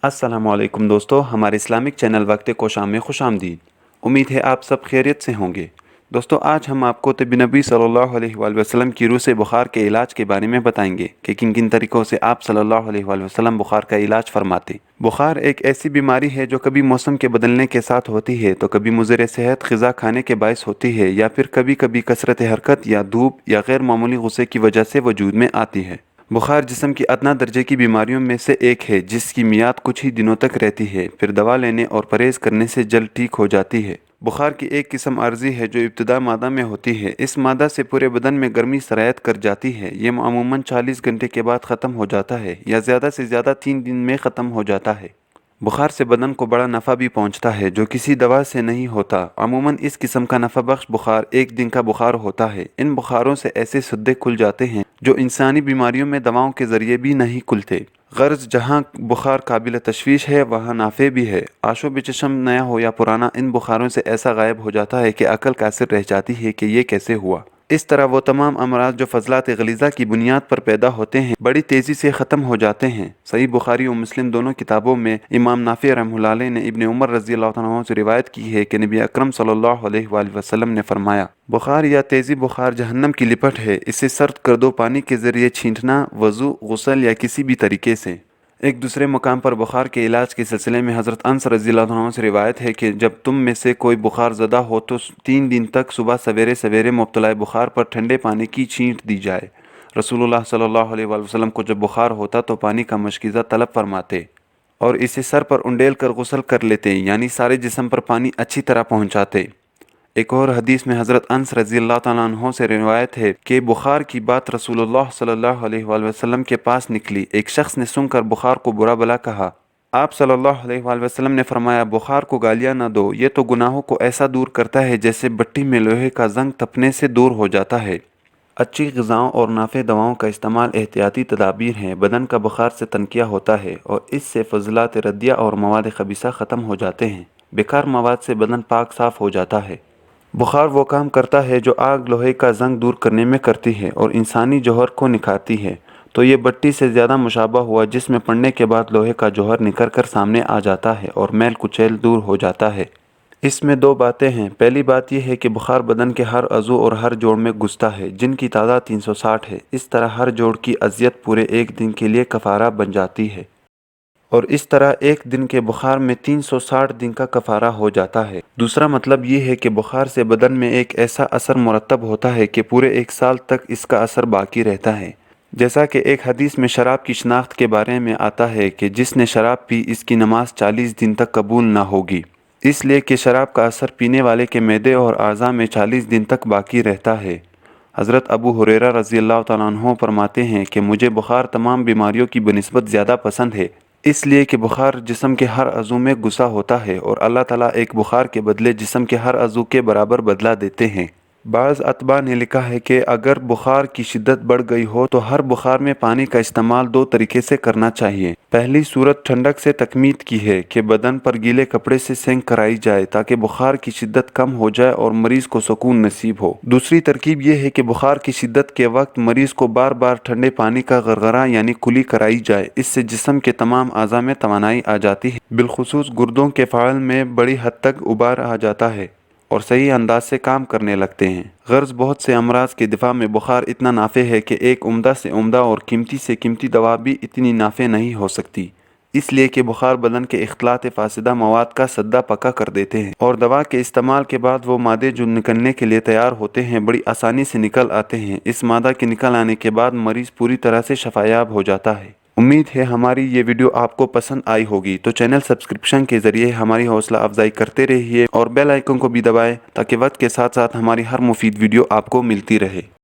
अस्सलाम वालेकुम दोस्तों, हमारे इस्लामिक चैनल वक्त कोशाम में खुश आमदीद। उम्मीद है आप सब खैरियत से होंगे। दोस्तों, आज हम आपको तिब नबी सल्लल्लाहु अलैहि वसल्लम की रूह से बुखार के इलाज के बारे में बताएंगे कि किन किन तरीक़ों से आप सल्लल्लाहु अलैहि वसल्लम बुखार का इलाज फरमाते। बुखार एक ऐसी बीमारी है जो कभी मौसम के बदलने के साथ होती है तो कभी मुज़र सेहत ग़िज़ा खाने के बायस होती है या फिर कभी कभी कसरत हरकत या धूप या गैर मामूली गुस्से की वजह से वजूद में आती है। बुखार जिस्म की अदना दर्जे की बीमारियों में से एक है जिसकी मियाद कुछ ही दिनों तक रहती है, फिर दवा लेने और परहेज़ करने से जल्द ठीक हो जाती है। बुखार की एक किस्म आर्जी है जो इब्तिदा मादा में होती है। इस मादा से पूरे बदन में गर्मी सरायत कर जाती है। ये अमूमन 40 घंटे के बाद ख़त्म हो जाता है या ज़्यादा से ज़्यादा 3 दिन में ख़त्म हो जाता है। बुखार से बदन को बड़ा नफ़ा भी पहुंचता है जो किसी दवा से नहीं होता। अमूमन इस किस्म का नफ़ा बख्श बुखार एक दिन का बुखार होता है। इन बुखारों से ऐसे सद्दे खुल जाते हैं जो इंसानी बीमारियों में दवाओं के ज़रिए भी नहीं खुलते। गर्ज जहाँ बुखार काबिल तशवीश है वहाँ नाफे भी है। आशो बेचशम नया हो या पुराना, इन बुखारों से ऐसा गायब हो जाता है कि अकल कासिर रह जाती है कि ये कैसे हुआ। इस तरह वो तमाम अमराज जो फजलात गलीज़ा की बुनियाद पर पैदा होते हैं बड़ी तेज़ी से ख़त्म हो जाते हैं। सही बुखारी और मुस्लिम दोनों किताबों में इमाम नाफी रहमतुल्लाह अलैह ने इब्न उमर रज़ी अल्लाह तआला अन्हु से रिवायत की है कि नबी अकरम सल्लल्लाहु अलैहि वसल्लम ने फरमाया, बुखार या तेज़ी बुखार जहन्नम की लिपट है। इसे सर्द कर दो पानी के ज़रिए छींटना, वज़ू, गुस्ल या किसी भी तरीके से। एक दूसरे मकाम पर बुखार के इलाज के सिलसिले में हज़रत अनस रज़ियल्लाहु अन्हु से रिवायत है कि जब तुम में से कोई बुखार ज़दा हो तो 3 दिन तक सुबह सवेरे सवेरे मुब्तला बुखार पर ठंडे पानी की छींट दी जाए। रसूलुल्लाह सल्लल्लाहु अलैहि वसल्लम को जब बुखार होता तो पानी का मशकीज़ा तलब फरमाते और इसे सर पर उंडेल कर गुस्ल कर लेते, यानी सारे जिस्म पर पानी अच्छी तरह पहुँचाते। एक और हदीस में हज़रत अनस रज़ियल्लाहु तआला अन्हु से रिवायत है कि बुखार की बात रसूलुल्लाह सल्लल्लाहु अलैहि वसल्लम के पास निकली। एक शख्स ने सुनकर बुखार को बुरा भला कहा। आप सल्लल्लाहु अलैहि वसल्लम ने फरमाया, बुखार को गालियाँ न दो, ये तो गुनाहों को ऐसा दूर करता है जैसे भट्टी में लोहे का जंग तपने से दूर हो जाता है। अच्छी ग़िज़ाओं और नाफ़े दवाओं का इस्तेमाल एहतियाती तदाबीर हैं। बदन का बुखार से तनकिया होता है और इससे फजलात रद्दिया और मवाद ख़बीसा ख़त्म हो जाते हैं। बेकार मवाद से बदन पाक साफ़ हो जाता है। बुखार वो काम करता है जो आग लोहे का जंग दूर करने में करती है और इंसानी जौहर को निखारती है। तो ये भट्टी से ज़्यादा मुशाबा हुआ जिसमें पड़ने के बाद लोहे का जौहर निखर कर सामने आ जाता है और मैल कुचैल दूर हो जाता है। इसमें 2 बातें हैं। पहली बात यह है कि बुखार बदन के हर अज़ू और हर जोड़ में घुसता है जिनकी तादाद 360 है। इस तरह हर जोड़ की अज़ियत पूरे एक दिन के लिए कफ़ारा बन जाती है और इस तरह एक दिन के बुखार में 360 दिन का कफ़ारा हो जाता है। दूसरा मतलब ये है कि बुखार से बदन में एक ऐसा असर मुरतब होता है कि पूरे 1 साल तक इसका असर बाकी रहता है। जैसा कि एक हदीस में शराब की शनाख्त के बारे में आता है कि जिसने शराब पी इसकी नमाज 40 दिन तक कबूल ना होगी, इसलिए कि शराब का असर पीने वाले के मैदे और आज़ा में 40 दिन तक बाकी रहता है। हज़रत अबू हुरैरा रज़ियल्लाहु तआला अन्हु फरमाते हैं कि मुझे बुखार तमाम बीमारियों की बनिस्बत ज़्यादा पसंद है, इसलिए कि बुखार जिस्म के हर अज़ू में घुसा होता है और अल्लाह ताला एक बुखार के बदले जिस्म के हर अज़ू के बराबर बदला देते हैं। बाज़ अतबा ने लिखा है कि अगर बुखार की शिद्दत बढ़ गई हो तो हर बुखार में पानी का इस्तेमाल 2 तरीके से करना चाहिए। पहली सूरत ठंडक से तकमीद की है कि बदन पर गीले कपड़े से सेंक कराई जाए ताकि बुखार की शिद्दत कम हो जाए और मरीज़ को सुकून नसीब हो। दूसरी तरकीब यह है कि बुखार की शिद्दत के वक्त मरीज़ को बार बार ठंडे पानी का गरगरा यानी कुली कराई जाए। इससे जिस्म के तमाम आज़ा में तवानाई आ जाती है, बिलखुसूस गुर्दों के फ़ाइल में बड़ी हद तक उबार आ जाता है और सही अंदाज से काम करने लगते हैं। गर्ज बहुत से अमराज के दिफा में बुखार इतना नाफे है कि एक उम्दा से उम्दा और कीमती से कीमती दवा भी इतनी नाफे नहीं हो सकती, इसलिए कि बुखार बदन के इख्तलात फासिदा मवाद का सद्दा पक्का कर देते हैं और दवा के इस्तेमाल के बाद वो मादे जो निकलने के लिए तैयार होते हैं बड़ी आसानी से निकल आते हैं। इस मादा के निकल आने के बाद मरीज़ पूरी तरह से शफायाब हो जाता है। उम्मीद है हमारी ये वीडियो आपको पसंद आई होगी, तो चैनल सब्सक्रिप्शन के ज़रिए हमारी हौसला अफजाई करते रहिए और बेल आइकन को भी दबाएं ताकि वक्त के साथ साथ हमारी हर मुफीद वीडियो आपको मिलती रहे।